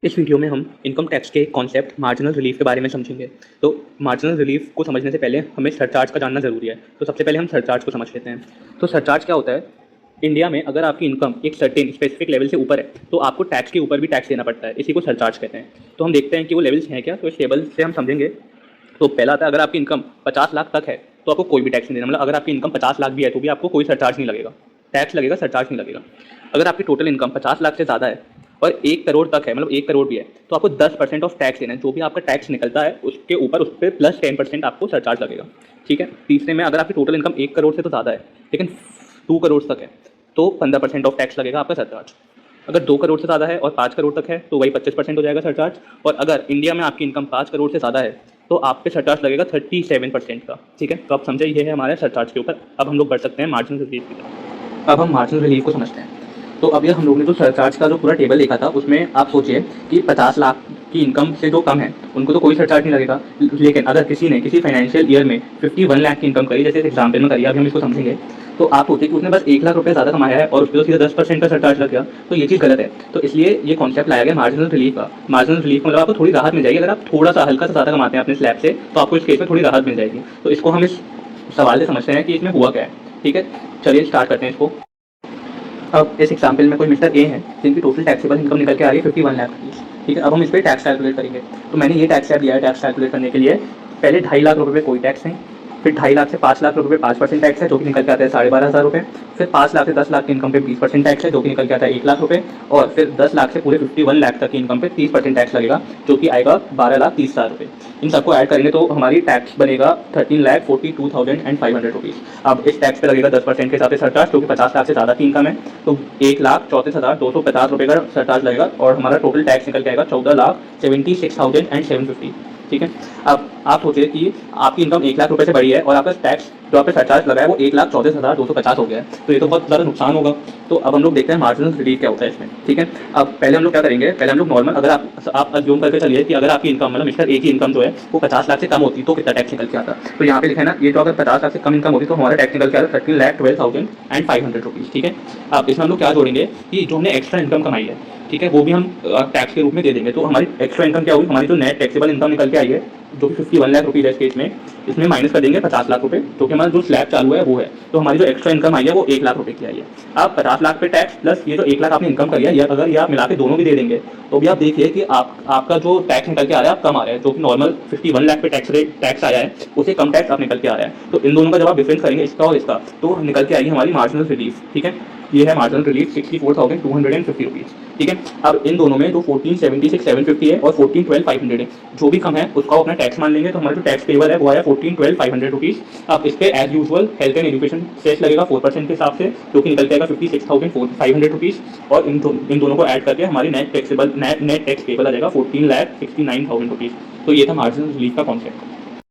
इस वीडियो में हम इनकम टैक्स के कॉन्सेप्ट मार्जिनल रिलीफ के बारे में समझेंगे। तो मार्जिनल रिलीफ को समझने से पहले हमें सरचार्ज का जानना ज़रूरी है। तो सबसे पहले हम सरचार्ज को समझ लेते हैं। तो सरचार्ज क्या होता है? इंडिया में अगर आपकी इनकम एक सर्टेन स्पेसिफिक लेवल से ऊपर है तो आपको टैक्स के ऊपर भी टैक्स देना पड़ता है। इसी को सरचार्ज कहते हैं। तो हम देखते हैं कि वो लेवल्स हैं क्या। तो इस टेबल से हम समझेंगे। तो पहला आता है, अगर आपकी इनकम 50 लाख तक है तो आपको कोई भी टैक्स नहीं देना। मतलब अगर आपकी इनकम 50 लाख भी है तो भी आपको कोई सरचार्ज नहीं लगेगा। टैक्स लगेगा, सरचार्ज नहीं लगेगा। अगर आपकी टोटल इनकम 50 लाख से ज़्यादा है और 1 करोड़ तक है, मतलब 1 करोड़ भी है, तो आपको 10% ऑफ टैक्स देना है। जो भी आपका टैक्स निकलता है उसके ऊपर उस पर प्लस 10% आपको सरचार्ज लगेगा। ठीक है। तीसरे में, अगर आपकी टोटल इनकम 1 करोड़ से तो ज़्यादा है लेकिन 2 करोड़ तक है तो 15% ऑफ टैक्स लगेगा आपका सरचार्ज। अगर 2 करोड़ से ज़्यादा है और 5 करोड़ तक है तो वही 25% हो जाएगा सरचार्ज। और अगर इंडिया में आपकी इनकम 5 करोड़ से ज़्यादा है तो आप पे सरचार्ज लगेगा 37% का। ठीक है। तो आप समझे, ये है हमारे सरचार्ज के ऊपर। अब हम लोग बढ़ सकते हैं मार्जिनल रिलीफ की तरफ। अब हम मार्जिनल रिलीफ को समझते हैं। तो अब ये हम लोग ने जो सरचार्ज का जो पूरा टेबल देखा था उसमें आप सोचिए कि 50 लाख की इनकम से जो कम है उनको तो कोई सरचार्ज नहीं लगेगा। लेकिन अगर किसी ने किसी फाइनेंशियल ईयर में 51 लाख की इनकम करी, जैसे इस एग्जाम्पल में करी, अभी हम इसको समझेंगे, तो आप सोचिए कि उसने बस 1 लाख रुपये ज़्यादा कमाया है और उस पर तो सीधा 10% का सरचार्ज लग गया। तो ये चीज़ गलत है। तो इसलिए ये कॉन्सेप्ट लाया गया मार्जिनल रिलीफ का। मार्जिनल रिलीफ मतलब आपको थोड़ी राहत मिल जाएगी। अगर आप थोड़ा सा हल्का सा ज़्यादा कमाते हैं अपने स्लैब से तो आपको इस केस में थोड़ी राहत मिल जाएगी। तो इसको हम इस सवाल से समझते हैं कि इसमें हुआ क्या है। ठीक है, चलिए स्टार्ट करते हैं इसको। अब इस एग्जाम्पल में कोई मिस्टर ए है जिनकी टोटल टैक्सेबल इनकम निकल के आ रही है 51 लाख की। ठीक है। अब हम इस पर टैक्स कैलकुलेट करेंगे। तो मैंने ये टैक्स दिया है टैक्स कैलकुलेट करने के लिए। पहले 2.5 लाख रुपये कोई टैक्स नहीं, फिर 2.5 लाख से 5 लाख रुपये 5% टैक्स है जो कि निकल के आता है 12,500 रुपये। फिर 5 लाख से 10 लाख की इनकम पे 20% टैक्स है जो कि निकल के आता है 1 लाख रुपये। और फिर 10 लाख से पूरे 51 लाख तक की इनकम पे 30% टैक्स लगेगा जो कि आएगा 12,30,000 रुपये। इन सबको ऐड करेंगे तो हमारी टैक्स बनेगा 13,42,500 रुपीज़। अब इस टैक्स पे लगेगा 10% के हिसाब से सरचार्ज, क्योंकि 50 लाख से ज़्यादा की इनकम है तो 1,34,250 रुपये का सरचार्ज लगेगा और हमारा टोटल टैक्स निकल के आएगा 14,76,750। ठीक है। अब आप सोचिए कि आपकी इनकम 1 लाख रुपए से बढ़ी है और आपका टैक्स जो आपने सरचार्ज लगाया वो 1,34,250 हो गया है। तो ये तो बहुत ज़्यादा नुकसान होगा। तो अब हम लोग देखते हैं मार्जिनल रिलीफ क्या होता है इसमें। ठीक है। अब पहले हम लोग क्या करेंगे, पहले हम लोग नॉर्मल, अगर आप अज्यूम करके चलिए कि अगर आपकी इनकम, मतलब मिस्टर ए की इनकम जो है वो 50 लाख से कम होती तो कितना टैक्स निकल के आता। तो यहाँ पे लिखा है ना, ये तो अगर 50 लाख से कम इनकम होती तो हमारा टैक्स निकल के आता 13,12,500 रुपीज़। ठीक है। अब इसमें हम लोग क्या जोड़ेंगे कि जो हमने एक्स्ट्रा इनकम कमाई है, ठीक है, वो भी हम टैक्स के रूप में दे देंगे। तो हमारी एक्स्ट्रा इनकम क्या होगी, हमारी जो नेट टैक्सेबल इनकम निकल के आई है जो कि 51 लाख रुपीज़ है इस केस में, इसमें माइनस कर देंगे 50 लाख रुपए, जो कि हमारा जो स्लैब चालू है वो है। तो हमारी जो एक्स्ट्रा इनकम आई है वो 1 लाख रुपए की आई है। आप 50 लाख पे टैक्स प्लस ये जो 1 लाख आपने इनकम करी है, अगर ये आप मिला के दोनों भी दे देंगे तो भी आप देखिए कि आपका जो टैक्स निकल के आ रहा है आप कम आ रहा है। जो कि नॉर्मल 51 लाख पे टैक्स आया है उससे कम टैक्स आप निकल के आ रहा है। तो इन दोनों का जब आप डिफरेंस करेंगे इसका और इसका तो निकल के आएगी हमारी मार्जिनल रिलीफ। ठीक है। ये है मार्जिनल रिलीफ 64,250 रुपीज़। ठीक है। अब इन दोनों में जो 14,76,750 है और 14,12,500 है, जो भी कम है उसका अपना टैक्स मान लेंगे। तो हमारा जो टैक्स पेबल है वो आया 14,12,500 रुपीज़। अब इस पर as usual health and education cess लगेगा 4% के हिसाब से, जो कि निकल जाएगा 56,500 रुपीज़। और इन दोनों को ऐड करके हमारी नेट टैक्स पेबल आ जाएगा 14,69,000 रुपीज़। तो ये था मार्जिनल रिलीफ का कॉन्सेप्ट।